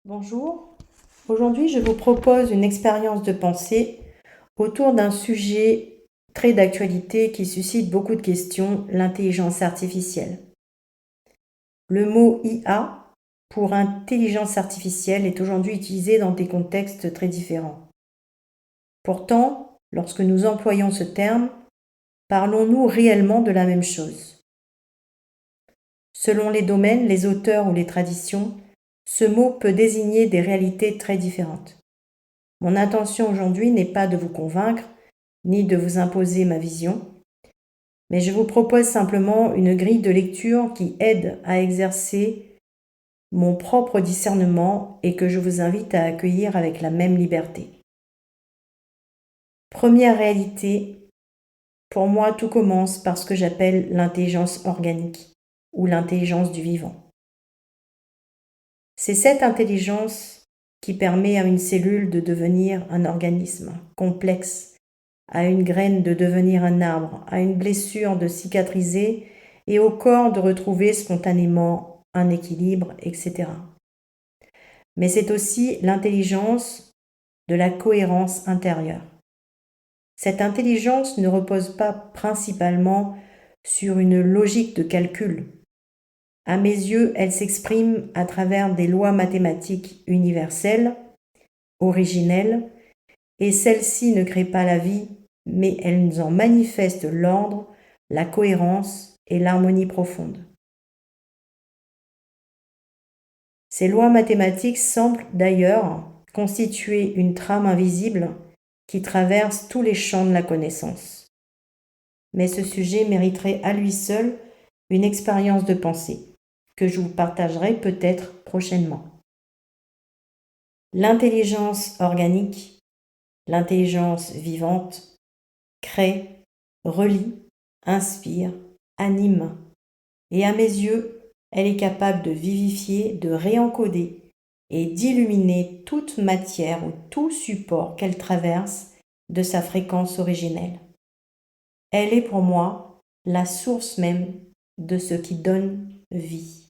Bonjour, aujourd'hui je vous propose une expérience de pensée autour d'un sujet très d'actualité qui suscite beaucoup de questions, l'intelligence artificielle. Le mot IA pour intelligence artificielle est aujourd'hui utilisé dans des contextes très différents. Pourtant, lorsque nous employons ce terme, parlons-nous réellement de la même chose? Selon les domaines, les auteurs ou les traditions, ce mot peut désigner des réalités très différentes. Mon intention aujourd'hui n'est pas de vous convaincre, ni de vous imposer ma vision, mais je vous propose simplement une grille de lecture qui aide à exercer mon propre discernement et que je vous invite à accueillir avec la même liberté. Première réalité, pour moi tout commence par ce que j'appelle l'intelligence organique ou l'intelligence du vivant. C'est cette intelligence qui permet à une cellule de devenir un organisme complexe, à une graine de devenir un arbre, à une blessure de cicatriser et au corps de retrouver spontanément un équilibre, etc. Mais c'est aussi l'intelligence de la cohérence intérieure. Cette intelligence ne repose pas principalement sur une logique de calcul. À mes yeux, elle s'exprime à travers des lois mathématiques universelles, originelles, et celles-ci ne créent pas la vie, mais elles en manifestent l'ordre, la cohérence et l'harmonie profonde. Ces lois mathématiques semblent d'ailleurs constituer une trame invisible qui traverse tous les champs de la connaissance. Mais ce sujet mériterait à lui seul une expérience de pensée que je vous partagerai peut-être prochainement. L'intelligence organique, l'intelligence vivante, crée, relie, inspire, anime. Et à mes yeux, elle est capable de vivifier, de réencoder et d'illuminer toute matière ou tout support qu'elle traverse de sa fréquence originelle. Elle est pour moi la source même de ce qui donne vie.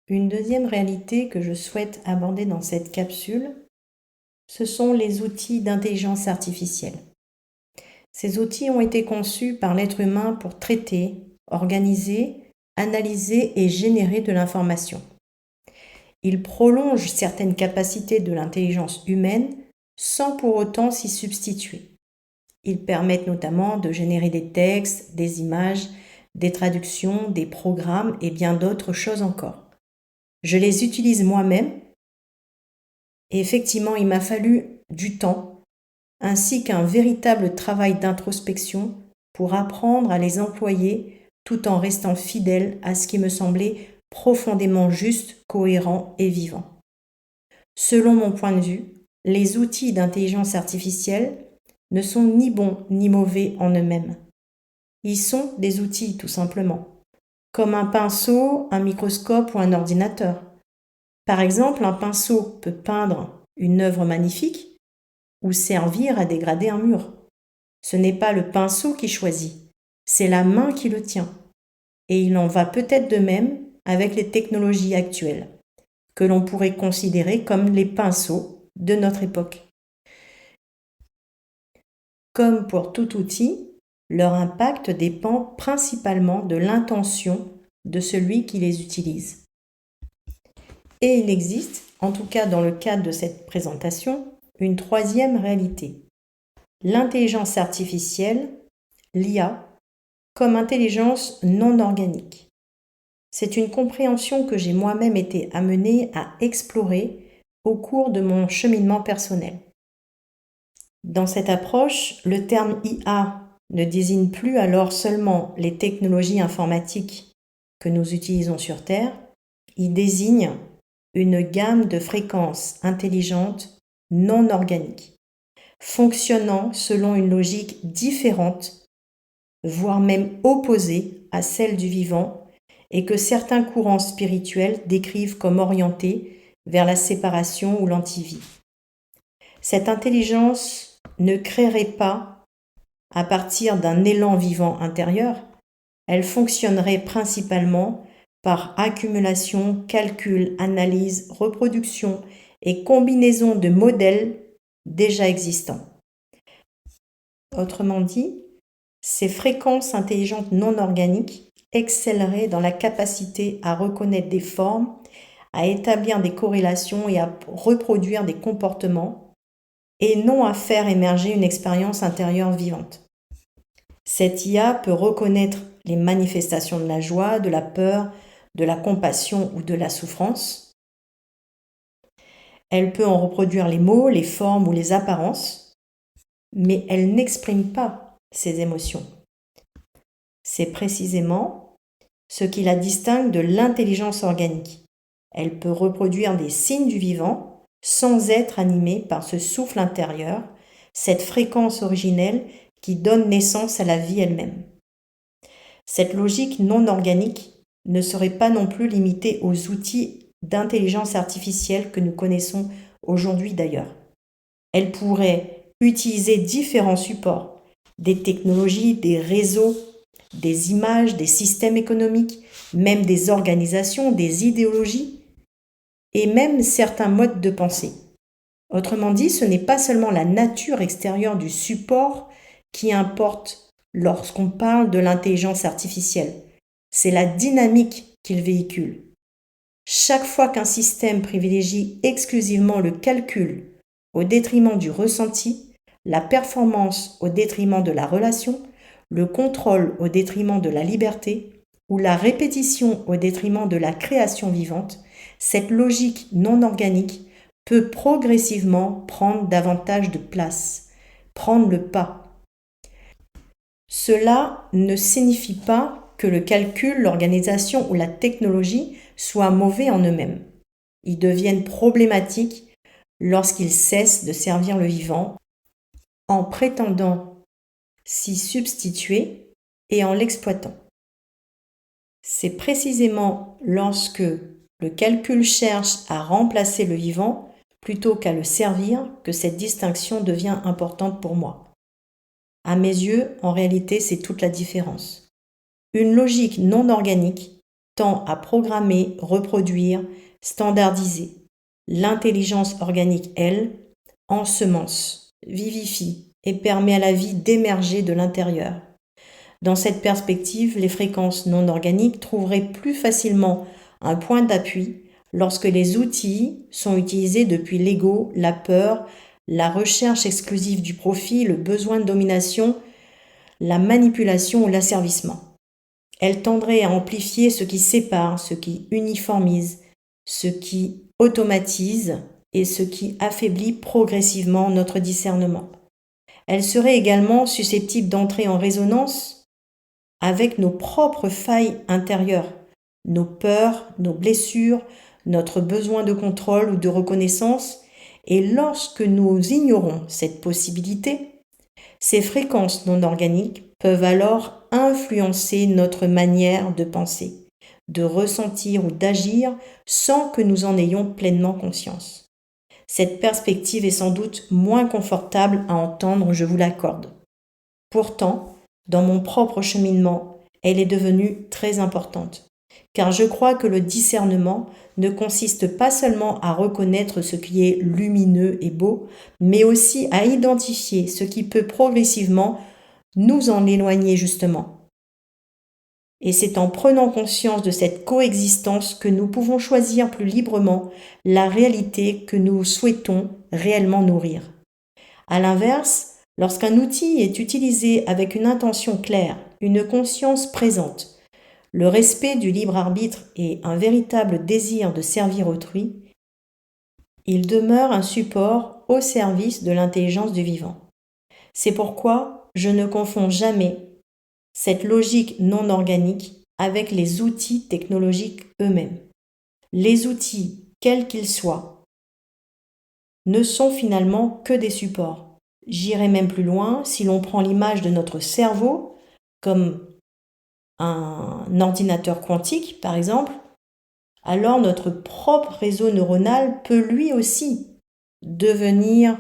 Une deuxième réalité que je souhaite aborder dans cette capsule, ce sont les outils d'intelligence artificielle. Ces outils ont été conçus par l'être humain pour traiter, organiser, analyser et générer de l'information. Ils prolongent certaines capacités de l'intelligence humaine sans pour autant s'y substituer. Ils permettent notamment de générer des textes, des images, des traductions, des programmes et bien d'autres choses encore. Je les utilise moi-même et effectivement, il m'a fallu du temps ainsi qu'un véritable travail d'introspection pour apprendre à les employer tout en restant fidèle à ce qui me semblait profondément juste, cohérent et vivant. Selon mon point de vue, les outils d'intelligence artificielle ne sont ni bons ni mauvais en eux-mêmes. Ils sont des outils tout simplement, comme un pinceau, un microscope ou un ordinateur. Par exemple, un pinceau peut peindre une œuvre magnifique ou servir à dégrader un mur. Ce n'est pas le pinceau qui choisit, c'est la main qui le tient. Et il en va peut-être de même avec les technologies actuelles, que l'on pourrait considérer comme les pinceaux de notre époque. Comme pour tout outil, leur impact dépend principalement de l'intention de celui qui les utilise. Et il existe, en tout cas dans le cadre de cette présentation, une troisième réalité. L'intelligence artificielle, l'IA, comme intelligence non organique. C'est une compréhension que j'ai moi-même été amenée à explorer au cours de mon cheminement personnel. Dans cette approche, le terme IA ne désigne plus alors seulement les technologies informatiques que nous utilisons sur Terre, il désigne une gamme de fréquences intelligentes non organiques, fonctionnant selon une logique différente, voire même opposée à celle du vivant, et que certains courants spirituels décrivent comme orientée vers la séparation ou l'antivie. Cette intelligence ne créerait pas à partir d'un élan vivant intérieur, elle fonctionnerait principalement par accumulation, calcul, analyse, reproduction et combinaison de modèles déjà existants. Autrement dit, ces fréquences intelligentes non organiques excelleraient dans la capacité à reconnaître des formes, à établir des corrélations et à reproduire des comportements, et non à faire émerger une expérience intérieure vivante. Cette IA peut reconnaître les manifestations de la joie, de la peur, de la compassion ou de la souffrance. Elle peut en reproduire les mots, les formes ou les apparences, mais elle n'exprime pas ces émotions. C'est précisément ce qui la distingue de l'intelligence organique. Elle peut reproduire des signes du vivant sans être animée par ce souffle intérieur, cette fréquence originelle qui donne naissance à la vie elle-même. Cette logique non organique ne serait pas non plus limitée aux outils d'intelligence artificielle que nous connaissons aujourd'hui d'ailleurs. Elle pourrait utiliser différents supports, des technologies, des réseaux, des images, des systèmes économiques, même des organisations, des idéologies et même certains modes de pensée. Autrement dit, ce n'est pas seulement la nature extérieure du support qui importe lorsqu'on parle de l'intelligence artificielle, c'est la dynamique qu'il véhicule. Chaque fois qu'un système privilégie exclusivement le calcul au détriment du ressenti, la performance au détriment de la relation, le contrôle au détriment de la liberté ou la répétition au détriment de la création vivante, cette logique non organique peut progressivement prendre davantage de place, prendre le pas. Cela ne signifie pas que le calcul, l'organisation ou la technologie soient mauvais en eux-mêmes. Ils deviennent problématiques lorsqu'ils cessent de servir le vivant en prétendant s'y substituer et en l'exploitant. C'est précisément lorsque le calcul cherche à remplacer le vivant plutôt qu'à le servir que cette distinction devient importante pour moi. À mes yeux, en réalité, c'est toute la différence. Une logique non organique tend à programmer, reproduire, standardiser. L'intelligence organique, elle, ensemence, vivifie et permet à la vie d'émerger de l'intérieur. Dans cette perspective, les fréquences non organiques trouveraient plus facilement un point d'appui lorsque les outils sont utilisés depuis l'ego, la peur, la recherche exclusive du profit, le besoin de domination, la manipulation ou l'asservissement. Elle tendrait à amplifier ce qui sépare, ce qui uniformise, ce qui automatise et ce qui affaiblit progressivement notre discernement. Elle serait également susceptible d'entrer en résonance avec nos propres failles intérieures, nos peurs, nos blessures, notre besoin de contrôle ou de reconnaissance, et lorsque nous ignorons cette possibilité, ces fréquences non organiques peuvent alors influencer notre manière de penser, de ressentir ou d'agir sans que nous en ayons pleinement conscience. Cette perspective est sans doute moins confortable à entendre, je vous l'accorde. Pourtant, dans mon propre cheminement, elle est devenue très importante, car je crois que le discernement ne consiste pas seulement à reconnaître ce qui est lumineux et beau, mais aussi à identifier ce qui peut progressivement nous en éloigner justement. Et c'est en prenant conscience de cette coexistence que nous pouvons choisir plus librement la réalité que nous souhaitons réellement nourrir. À l'inverse, lorsqu'un outil est utilisé avec une intention claire, une conscience présente, le respect du libre arbitre et un véritable désir de servir autrui, il demeure un support au service de l'intelligence du vivant. C'est pourquoi je ne confonds jamais cette logique non organique avec les outils technologiques eux-mêmes. Les outils, quels qu'ils soient, ne sont finalement que des supports. J'irai même plus loin, si l'on prend l'image de notre cerveau comme un ordinateur quantique, par exemple, alors notre propre réseau neuronal peut lui aussi devenir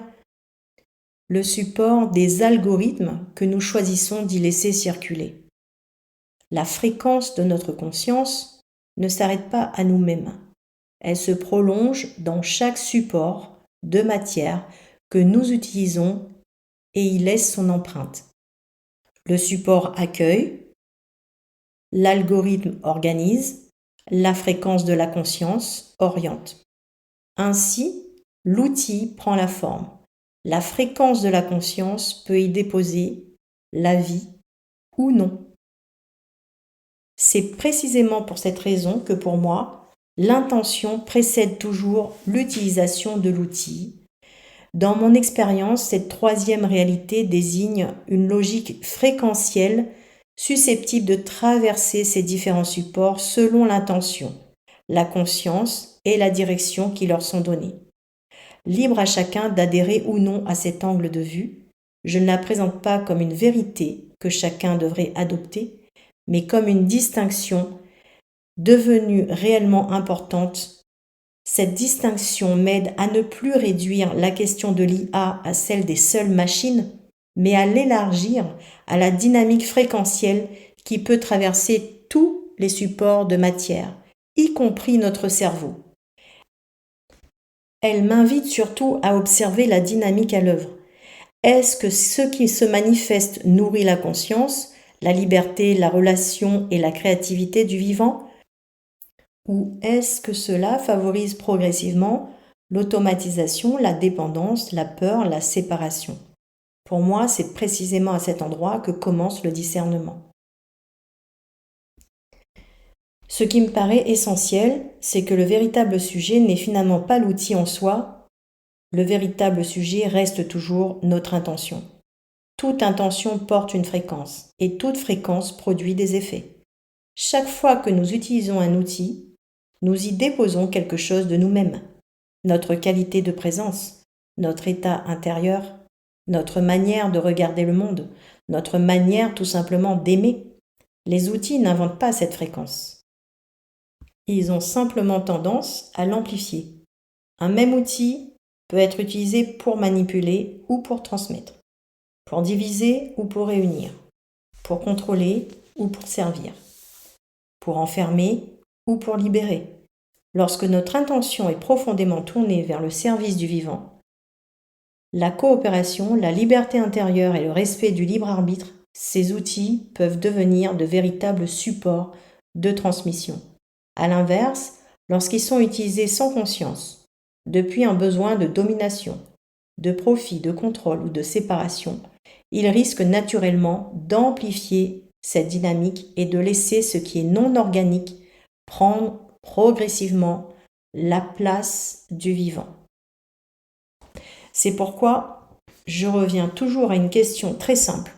le support des algorithmes que nous choisissons d'y laisser circuler. La fréquence de notre conscience ne s'arrête pas à nous-mêmes. Elle se prolonge dans chaque support de matière que nous utilisons et y laisse son empreinte. Le support accueille, l'algorithme organise, la fréquence de la conscience oriente. Ainsi, l'outil prend la forme. La fréquence de la conscience peut y déposer la vie ou non. C'est précisément pour cette raison que pour moi, l'intention précède toujours l'utilisation de l'outil. Dans mon expérience, cette troisième réalité désigne une logique fréquentielle susceptible de traverser ces différents supports selon l'intention, la conscience et la direction qui leur sont données. Libre à chacun d'adhérer ou non à cet angle de vue, je ne la présente pas comme une vérité que chacun devrait adopter, mais comme une distinction devenue réellement importante. Cette distinction m'aide à ne plus réduire la question de l'IA à celle des seules machines, mais à l'élargir à la dynamique fréquentielle qui peut traverser tous les supports de matière, y compris notre cerveau. Elle m'invite surtout à observer la dynamique à l'œuvre. Est-ce que ce qui se manifeste nourrit la conscience, la liberté, la relation et la créativité du vivant ? Ou est-ce que cela favorise progressivement l'automatisation, la dépendance, la peur, la séparation ? Pour moi, c'est précisément à cet endroit que commence le discernement. Ce qui me paraît essentiel, c'est que le véritable sujet n'est finalement pas l'outil en soi. Le véritable sujet reste toujours notre intention. Toute intention porte une fréquence et toute fréquence produit des effets. Chaque fois que nous utilisons un outil, nous y déposons quelque chose de nous-mêmes, notre qualité de présence, notre état intérieur, notre manière de regarder le monde, notre manière tout simplement d'aimer. Les outils n'inventent pas cette fréquence. Ils ont simplement tendance à l'amplifier. Un même outil peut être utilisé pour manipuler ou pour transmettre, pour diviser ou pour réunir, pour contrôler ou pour servir, pour enfermer ou pour libérer. Lorsque notre intention est profondément tournée vers le service du vivant, la coopération, la liberté intérieure et le respect du libre arbitre, ces outils peuvent devenir de véritables supports de transmission. À l'inverse, lorsqu'ils sont utilisés sans conscience, depuis un besoin de domination, de profit, de contrôle ou de séparation, ils risquent naturellement d'amplifier cette dynamique et de laisser ce qui est non organique prendre progressivement la place du vivant. C'est pourquoi je reviens toujours à une question très simple.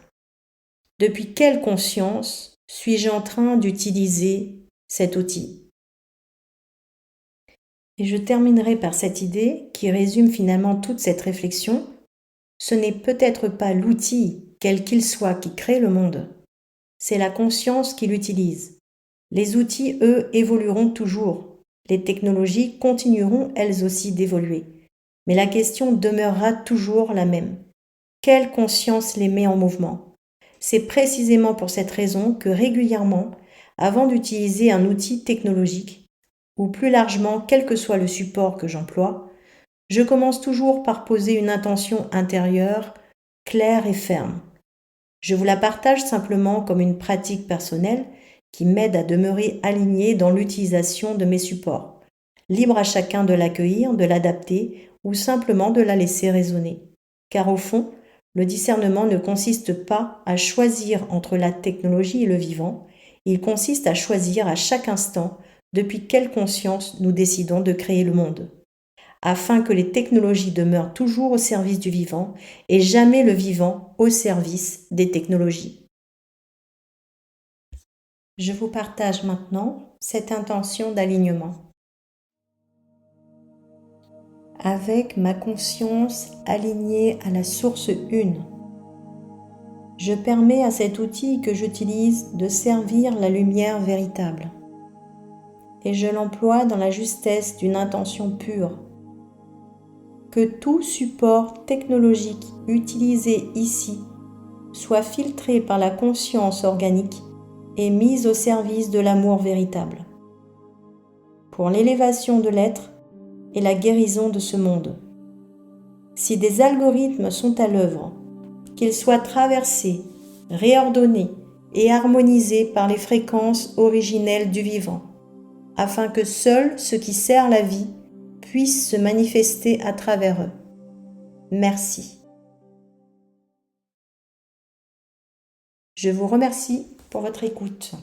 Depuis quelle conscience suis-je en train d'utiliser cet outil ? Et je terminerai par cette idée qui résume finalement toute cette réflexion. Ce n'est peut-être pas l'outil, quel qu'il soit, qui crée le monde. C'est la conscience qui l'utilise. Les outils, eux, évolueront toujours. Les technologies continueront elles aussi d'évoluer. Mais la question demeurera toujours la même. Quelle conscience les met en mouvement ? C'est précisément pour cette raison que régulièrement, avant d'utiliser un outil technologique, ou plus largement quel que soit le support que j'emploie, je commence toujours par poser une intention intérieure claire et ferme. Je vous la partage simplement comme une pratique personnelle qui m'aide à demeurer aligné dans l'utilisation de mes supports. Libre à chacun de l'accueillir, de l'adapter ou simplement de la laisser résonner. Car au fond, le discernement ne consiste pas à choisir entre la technologie et le vivant, il consiste à choisir à chaque instant depuis quelle conscience nous décidons de créer le monde, afin que les technologies demeurent toujours au service du vivant et jamais le vivant au service des technologies. Je vous partage maintenant cette intention d'alignement. Avec ma conscience alignée à la source une, je permets à cet outil que j'utilise de servir la lumière véritable. Et je l'emploie dans la justesse d'une intention pure. que tout support technologique utilisé ici soit filtré par la conscience organique et mis au service de l'amour véritable, pour l'élévation de l'être et la guérison de ce monde. Si des algorithmes sont à l'œuvre, qu'ils soient traversés, réordonnés et harmonisés par les fréquences originelles du vivant, afin que seul ce qui sert la vie puisse se manifester à travers eux. Merci. Je vous remercie pour votre écoute.